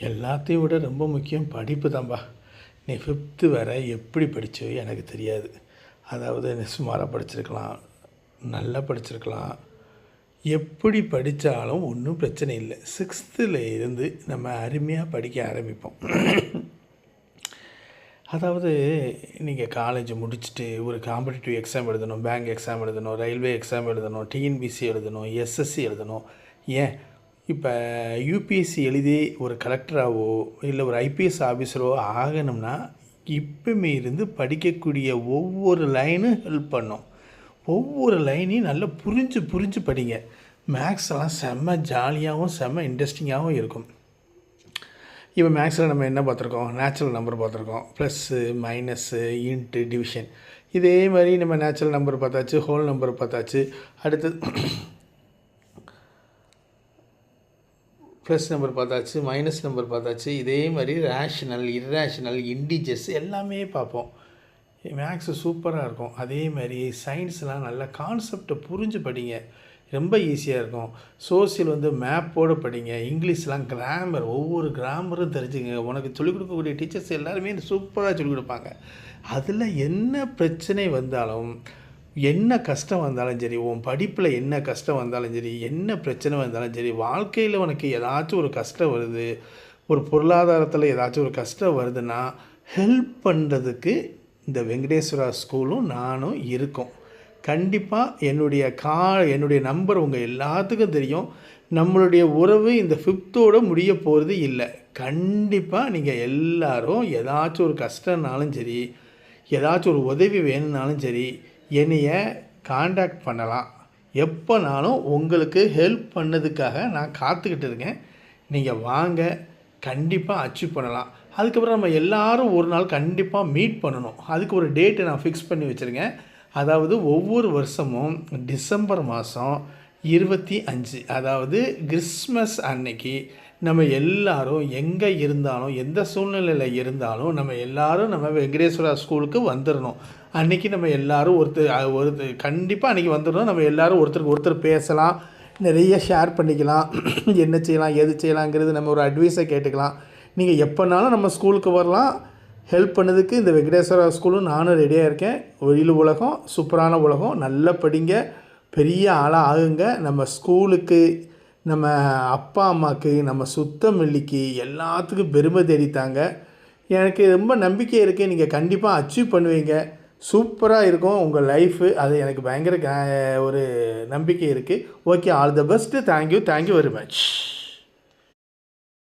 எல்லாத்தையும் விட ரொம்ப முக்கியம் படிப்பு தான்பா. நீ 5th வரை எப்படி படிச்சோ எனக்கு தெரியாது. அதாவது நீ சுமாராக படிச்சிருக்கலாம், நல்லா படிச்சிருக்கலாம். எப்படி படித்தாலும் ஒன்றும் பிரச்சனை இல்லை. 6th இருந்து நம்ம அருமையாக படிக்க ஆரம்பிப்போம். அதாவது நீங்கள் காலேஜ் முடிச்சுட்டு ஒரு காம்படிட்டிவ் எக்ஸாம் எழுதணும், பேங்க் எக்ஸாம் எழுதணும், ரயில்வே எக்ஸாம் எழுதணும், டிஎன்பிசி எழுதணும், எஸ்எஸ்சி எழுதணும். ஏன் இப்போ யூபிஎஸ்சி எழுதி ஒரு கலெக்டராகவோ இல்லை ஒரு ஐபிஎஸ் ஆஃபீஸரோ ஆகணும்னா இப்போமே இருந்து படிக்கக்கூடிய ஒவ்வொரு லைனும் ஹெல்ப் பண்ணும். ஒவ்வொரு லைனையும் நல்லா புரிஞ்சு புரிஞ்சு படிங்க. மேக்ஸ் எல்லாம் செம்ம ஜாலியாகவும் செம்ம இன்ட்ரெஸ்டிங்காகவும் இருக்கும். இப்போ மேக்ஸில் நம்ம என்ன பார்த்துருக்கோம்? நேச்சுரல் நம்பர் பார்த்துருக்கோம், ப்ளஸ்ஸு மைனஸ்ஸு இன்ட்டு டிவிஷன். இதே மாதிரி நம்ம நேச்சுரல் நம்பர் பார்த்தாச்சு, ஹோல் நம்பர் பார்த்தாச்சு, அடுத்து ப்ளஸ் நம்பர் பார்த்தாச்சு, மைனஸ் நம்பர் பார்த்தாச்சு. இதே மாதிரி ரேஷனல், இர்ரேஷனல், இண்டிஜஸ் எல்லாமே பார்ப்போம். மேக்ஸு சூப்பராக இருக்கும். அதே மாதிரி சயின்ஸ்லாம் நல்லா கான்செப்டை புரிஞ்சு படிங்க, ரொம்ப ஈஸியாக இருக்கும். சோசியல் வந்து மேப்போடு படிங்க. இங்கிலீஷ்லாம் கிராமர், ஒவ்வொரு கிராமரும் தெரிஞ்சுங்க. உனக்கு சொல்லிக் கொடுக்கக்கூடிய டீச்சர்ஸ் எல்லாருமே சூப்பராக சொல்லிக் கொடுப்பாங்க. அதில் என்ன பிரச்சனை வந்தாலும், என்ன கஷ்டம் வந்தாலும் சரி, உன் படிப்பில் என்ன கஷ்டம் வந்தாலும் சரி, என்ன பிரச்சனை வந்தாலும் சரி, வாழ்க்கையில் உனக்கு ஏதாச்சும் ஒரு கஷ்டம் வருது, ஒரு பொருளாதாரத்தில் ஏதாச்சும் ஒரு கஷ்டம் வருதுன்னா ஹெல்ப் பண்ணுறதுக்கு இந்த வெங்கடேஸ்வரா ஸ்கூலும் நானும் இருக்கோம். கண்டிப்பாக என்னுடைய நம்பர் உங்கள் எல்லாத்துக்கும் தெரியும். நம்மளுடைய உறவு இந்த 5th முடிய போகிறது இல்லை. கண்டிப்பாக நீங்கள் எல்லோரும் ஏதாச்சும் ஒரு கஷ்டம்னாலும் சரி, ஏதாச்சும் ஒரு உதவி வேணும்னாலும் சரி, என்னைய காண்டாக்ட் பண்ணலாம். எப்போனாலும் உங்களுக்கு ஹெல்ப் பண்ணதுக்காக நான் காத்துக்கிட்டு இருக்கேன். நீங்கள் வாங்க, கண்டிப்பாக அச்சீவ் பண்ணலாம். அதுக்கப்புறம் நம்ம எல்லோரும் ஒரு நாள் கண்டிப்பாக மீட் பண்ணணும். அதுக்கு ஒரு டேட்டை நான் ஃபிக்ஸ் பண்ணி வச்சுருக்கேன். அதாவது ஒவ்வொரு வருஷமும் டிசம்பர் மாதம் 25, அதாவது கிறிஸ்மஸ் அன்னைக்கு நம்ம எல்லாரும் எங்கே இருந்தாலும், எந்த சூழ்நிலையில் இருந்தாலும் நம்ம எல்லோரும் நம்ம வெங்கடேஸ்வரா ஸ்கூலுக்கு வந்துடணும். அன்றைக்கி நம்ம எல்லோரும் ஒருத்தர் கண்டிப்பாக அன்றைக்கி வந்துடணும். நம்ம எல்லோரும் ஒருத்தருக்கு ஒருத்தர் பேசலாம், நிறைய ஷேர் பண்ணிக்கலாம், என்ன செய்யலாம் எது செய்யலாங்கிறது நம்ம ஒரு அட்வைஸை கேட்டுக்கலாம். நீங்கள் எப்போனாலும் நம்ம ஸ்கூலுக்கு வரலாம். ஹெல்ப் பண்ணதுக்கு இந்த வெங்கடேஸ்வரா ஸ்கூலும் நானும் ரெடியாக இருக்கேன். வெளியில் உலகம் சூப்பரான உலகம். நல்லா படிங்க, பெரிய ஆளாக ஆகுங்க. நம்ம ஸ்கூலுக்கு, நம்ம அப்பா அம்மாவுக்கு, நம்ம சுத்தமல்லிக்கு எல்லாத்துக்கும் பெருமை தேடித்தாங்க. எனக்கு ரொம்ப நம்பிக்கை இருக்குது. நீங்கள் கண்டிப்பாக அச்சீவ் பண்ணுவீங்க. சூப்பராக இருக்கும் உங்கள் லைஃபு. அது எனக்கு பயங்கர ஒரு நம்பிக்கை இருக்குது. Okay, all the best. Thank you very much.